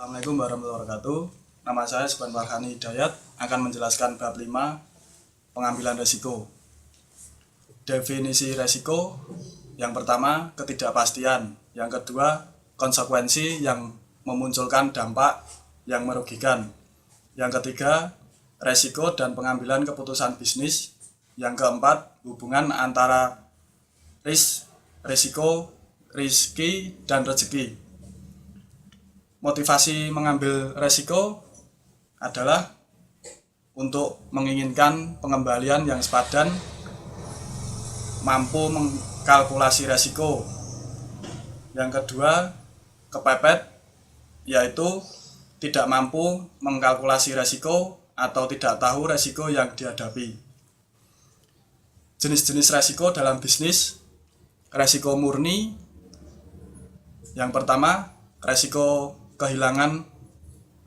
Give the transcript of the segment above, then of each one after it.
Assalamualaikum warahmatullahi wabarakatuh. Nama saya Subhan Farhani Hidayat akan menjelaskan bab 5 pengambilan resiko. Definisi resiko: yang pertama, ketidakpastian; yang kedua, konsekuensi yang memunculkan dampak yang merugikan; yang ketiga, resiko dan pengambilan keputusan bisnis; yang keempat, hubungan antara risiko, rezeki, dan rezeki. Motivasi mengambil resiko adalah untuk menginginkan pengembalian yang sepadan, mampu mengkalkulasi resiko. Yang kedua, kepepet, yaitu tidak mampu mengkalkulasi resiko atau tidak tahu resiko yang dihadapi. Jenis-jenis resiko dalam bisnis: resiko murni. Yang pertama, resiko kehilangan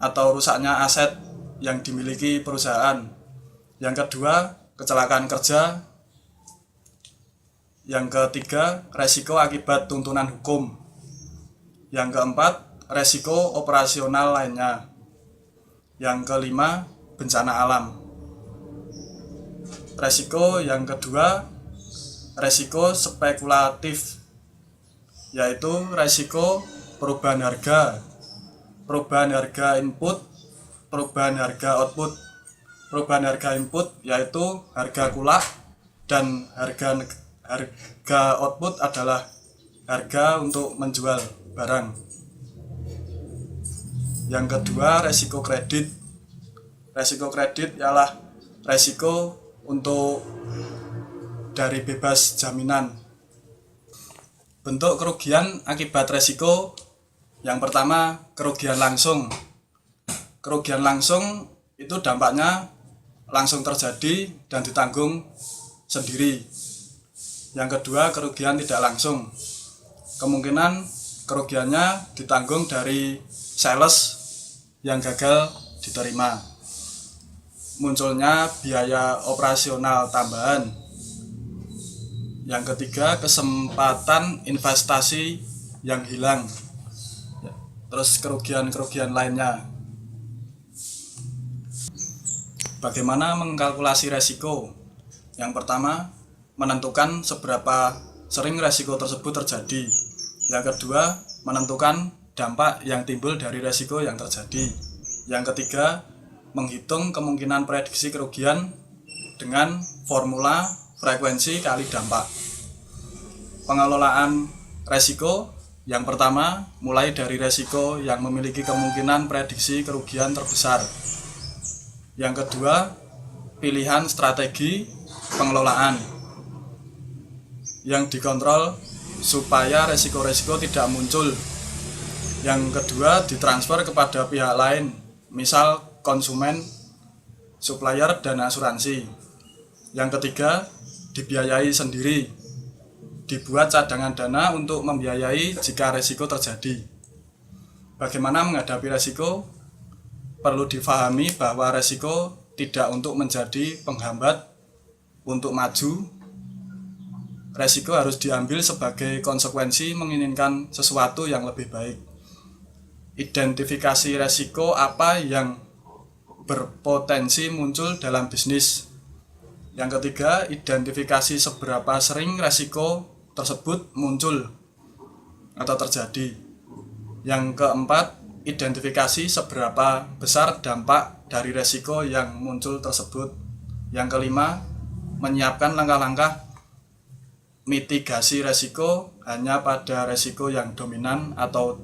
atau rusaknya aset yang dimiliki perusahaan. Yang kedua, kecelakaan kerja. Yang ketiga, resiko akibat tuntunan hukum. Yang keempat, resiko operasional lainnya. Yang kelima, bencana alam. Resiko yang kedua, resiko spekulatif, yaitu resiko perubahan harga input, perubahan harga output. Perubahan harga input yaitu harga kulak, dan harga output adalah harga untuk menjual barang. Yang kedua, resiko kredit. Resiko kredit ialah resiko untuk dari bebas jaminan. Bentuk kerugian akibat resiko: yang pertama, kerugian langsung. Kerugian langsung itu dampaknya langsung terjadi dan ditanggung sendiri. Yang kedua, kerugian tidak langsung. Kemungkinan kerugiannya ditanggung dari sales yang gagal diterima. Munculnya biaya operasional tambahan. Yang ketiga, kesempatan investasi yang hilang. Terus kerugian-kerugian lainnya. Bagaimana mengkalkulasi resiko? Yang pertama, menentukan seberapa sering resiko tersebut terjadi. Yang kedua, menentukan dampak yang timbul dari resiko yang terjadi. Yang ketiga, menghitung kemungkinan prediksi kerugian dengan formula frekuensi kali dampak. Pengelolaan resiko: yang pertama, mulai dari resiko yang memiliki kemungkinan prediksi kerugian terbesar. Yang kedua, pilihan strategi pengelolaan yang dikontrol supaya resiko-resiko tidak muncul. Yang kedua, ditransfer kepada pihak lain, misal konsumen, supplier, dan asuransi. Yang ketiga, dibiayai sendiri. Dibuat cadangan dana untuk membiayai jika resiko terjadi. Bagaimana menghadapi resiko? Perlu difahami bahwa resiko tidak untuk menjadi penghambat untuk maju. Resiko harus diambil sebagai konsekuensi menginginkan sesuatu yang lebih baik. Identifikasi resiko apa yang berpotensi muncul dalam bisnis. Yang ketiga, identifikasi seberapa sering resiko tersebut muncul atau terjadi. Yang keempat, identifikasi seberapa besar dampak dari resiko yang muncul tersebut. Yang kelima, menyiapkan langkah-langkah mitigasi resiko hanya pada resiko yang dominan atau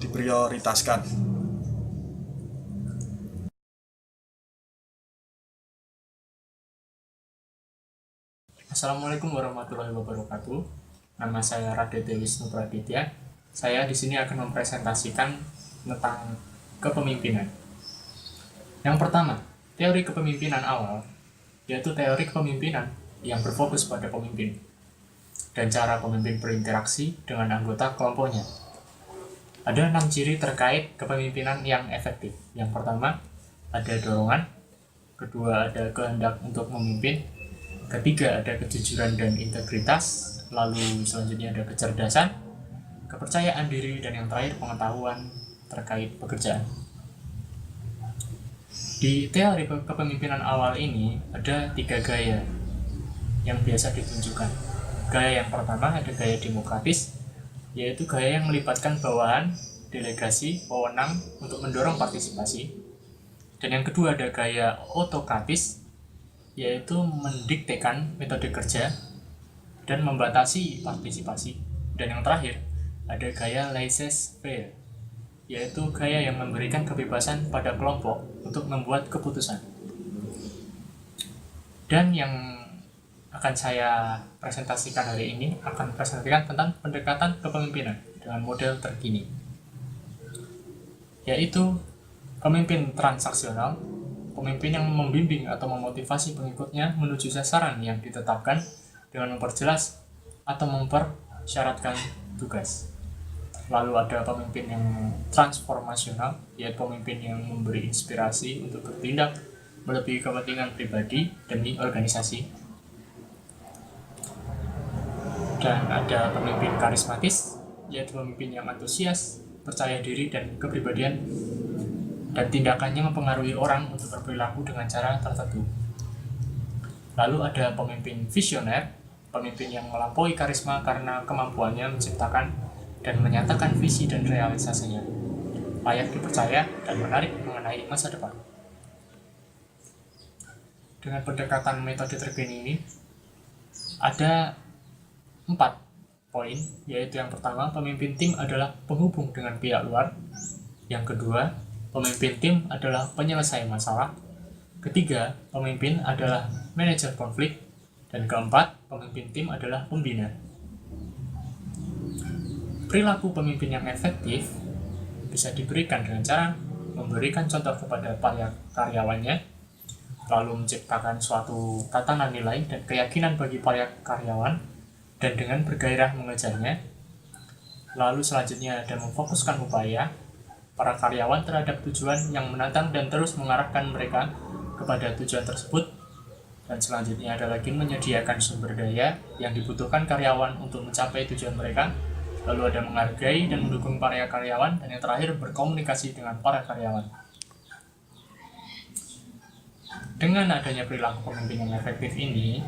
diprioritaskan. Assalamualaikum warahmatullahi wabarakatuh. Nama saya Raditya Wisnu Praditya. Saya di sini akan mempresentasikan tentang kepemimpinan. Yang pertama, teori kepemimpinan awal, yaitu teori kepemimpinan yang berfokus pada pemimpin dan cara pemimpin berinteraksi dengan anggota kelompoknya. Ada 6 ciri terkait kepemimpinan yang efektif. Yang pertama, ada dorongan. Kedua, ada kehendak untuk memimpin. Ketiga, ada kejujuran dan integritas. Lalu selanjutnya ada kecerdasan, kepercayaan diri, dan yang terakhir pengetahuan terkait pekerjaan. Di teori kepemimpinan awal ini ada 3 gaya yang biasa ditunjukkan. Gaya yang pertama ada gaya demokratis, yaitu gaya yang melibatkan bawahan, delegasi, wewenang untuk mendorong partisipasi. Dan yang kedua ada gaya autokratis, yaitu mendiktekan metode kerja dan membatasi partisipasi. Dan yang terakhir ada gaya laissez-faire, yaitu gaya yang memberikan kebebasan pada kelompok untuk membuat keputusan. Dan yang akan saya presentasikan hari ini akan presentasikan tentang pendekatan kepemimpinan dengan model terkini, yaitu pemimpin transaksional, pemimpin yang membimbing atau memotivasi pengikutnya menuju sasaran yang ditetapkan dengan memperjelas atau mempersyaratkan tugas. Lalu ada pemimpin yang transformasional, yaitu pemimpin yang memberi inspirasi untuk bertindak melebihi kepentingan pribadi demi organisasi. Dan ada pemimpin karismatis, yaitu pemimpin yang antusias, percaya diri dan kepribadian, dan tindakannya mempengaruhi orang untuk berperilaku dengan cara tertentu. Lalu ada pemimpin visioner, pemimpin yang melampaui karisma karena kemampuannya menciptakan dan menyatakan visi dan realisasinya, layak dipercaya dan menarik mengenai masa depan. Dengan pendekatan metode terkini ini, ada 4 poin, yaitu yang pertama, pemimpin tim adalah penghubung dengan pihak luar. Yang kedua, pemimpin tim adalah penyelesai masalah. Ketiga, pemimpin adalah manajer konflik. Dan keempat, pemimpin tim adalah pembina. Perilaku pemimpin yang efektif bisa diberikan dengan cara memberikan contoh kepada para karyawannya, lalu menciptakan suatu tatanan nilai dan keyakinan bagi para karyawan, dan dengan bergairah mengejarnya. Lalu selanjutnya ada memfokuskan upaya para karyawan terhadap tujuan yang menantang dan terus mengarahkan mereka kepada tujuan tersebut. Dan selanjutnya ada lagi menyediakan sumber daya yang dibutuhkan karyawan untuk mencapai tujuan mereka. Lalu ada menghargai dan mendukung para karyawan, dan yang terakhir berkomunikasi dengan para karyawan. Dengan adanya perilaku pemimpin yang efektif ini,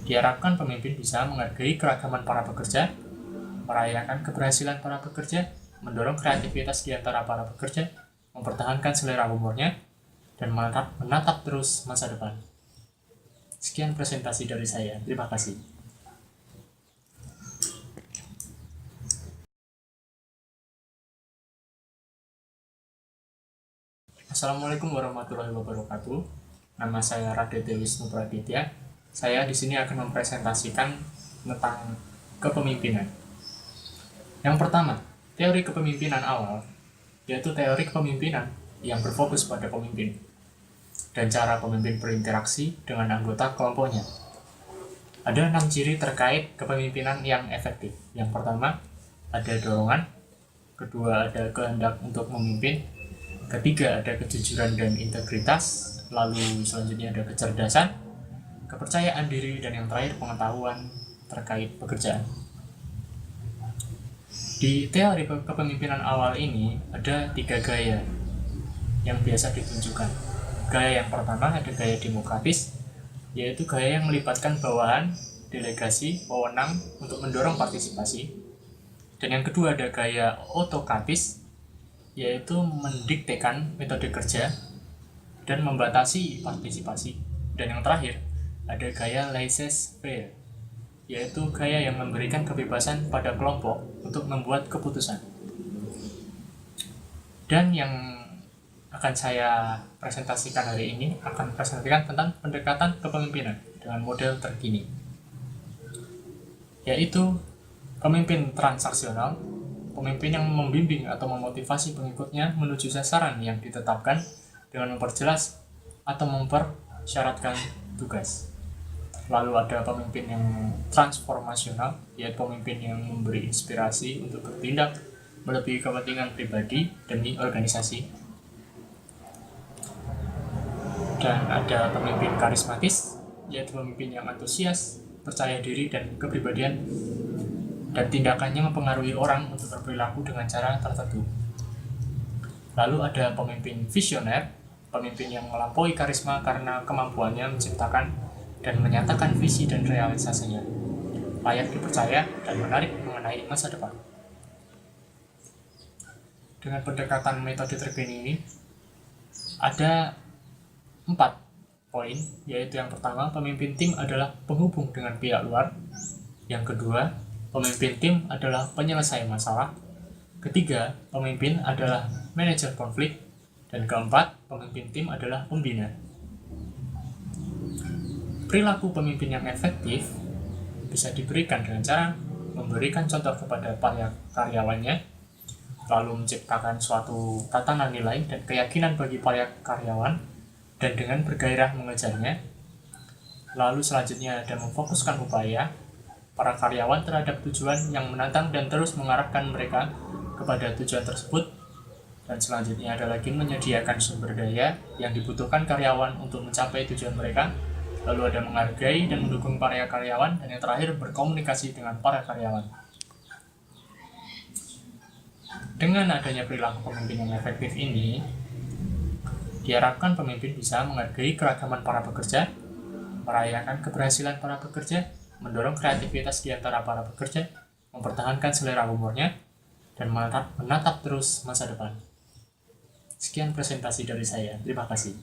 diharapkan pemimpin bisa menghargai keragaman para pekerja, merayakan keberhasilan para pekerja, mendorong kreativitas di antara para pekerja, mempertahankan selera humornya, dan menatap terus masa depan. Sekian presentasi dari saya. Terima kasih. Assalamualaikum warahmatullahi wabarakatuh. Nama saya Raditya Wisnu Praditya. Saya di sini akan mempresentasikan tentang kepemimpinan. Yang pertama, teori kepemimpinan awal, yaitu teori kepemimpinan yang berfokus pada pemimpin dan cara pemimpin berinteraksi dengan anggota kelompoknya. Ada 6 ciri terkait kepemimpinan yang efektif. Yang pertama, ada dorongan. Kedua, ada kehendak untuk memimpin. Ketiga, ada kejujuran dan integritas. Lalu selanjutnya ada kecerdasan, kepercayaan diri, dan yang terakhir pengetahuan terkait pekerjaan. Di teori kepemimpinan awal ini ada 3 gaya yang biasa ditunjukkan. Gaya yang pertama ada gaya demokratis, yaitu gaya yang melibatkan bawahan, delegasi, wewenang untuk mendorong partisipasi. Dan yang kedua ada gaya autokratis, yaitu mendiktekan metode kerja dan membatasi partisipasi. Dan yang terakhir ada gaya laissez-faire, yaitu gaya yang memberikan kebebasan pada kelompok untuk membuat keputusan. Dan yang akan saya presentasikan hari ini akan presentasikan tentang pendekatan kepemimpinan dengan model terkini, yaitu pemimpin transaksional, pemimpin yang membimbing atau memotivasi pengikutnya menuju sasaran yang ditetapkan dengan memperjelas atau mempersyaratkan tugas. Lalu ada pemimpin yang transformasional, yaitu pemimpin yang memberi inspirasi untuk bertindak melebihi kepentingan pribadi demi organisasi. Dan ada pemimpin karismatis, yaitu pemimpin yang antusias, percaya diri dan kepribadian, dan tindakannya mempengaruhi orang untuk berperilaku dengan cara tertentu. Lalu ada pemimpin visioner, pemimpin yang melampaui karisma karena kemampuannya menciptakan dan menyatakan visi dan realisasinya, layak dipercaya dan menarik mengenai masa depan. Dengan pendekatan metode terpilih ini, ada 4 poin, yaitu yang pertama, pemimpin tim adalah penghubung dengan pihak luar. Yang kedua, pemimpin tim adalah penyelesai masalah. Ketiga, pemimpin adalah manajer konflik. Dan keempat, pemimpin tim adalah pembina. Perilaku pemimpin yang efektif bisa diberikan dengan cara memberikan contoh kepada para karyawannya, lalu menciptakan suatu tatanan nilai dan keyakinan bagi para karyawan, dan dengan bergairah mengejarnya. Lalu selanjutnya ada memfokuskan upaya para karyawan terhadap tujuan yang menantang dan terus mengarahkan mereka kepada tujuan tersebut. Dan selanjutnya ada lagi menyediakan sumber daya yang dibutuhkan karyawan untuk mencapai tujuan mereka. Lalu ada menghargai dan mendukung para karyawan, dan yang terakhir berkomunikasi dengan para karyawan. Dengan adanya perilaku pemimpin yang efektif ini, diharapkan pemimpin bisa menghargai keragaman para pekerja, merayakan keberhasilan para pekerja, mendorong kreativitas di antara para pekerja, mempertahankan selera humornya, dan menatap terus masa depan. Sekian presentasi dari saya. Terima kasih.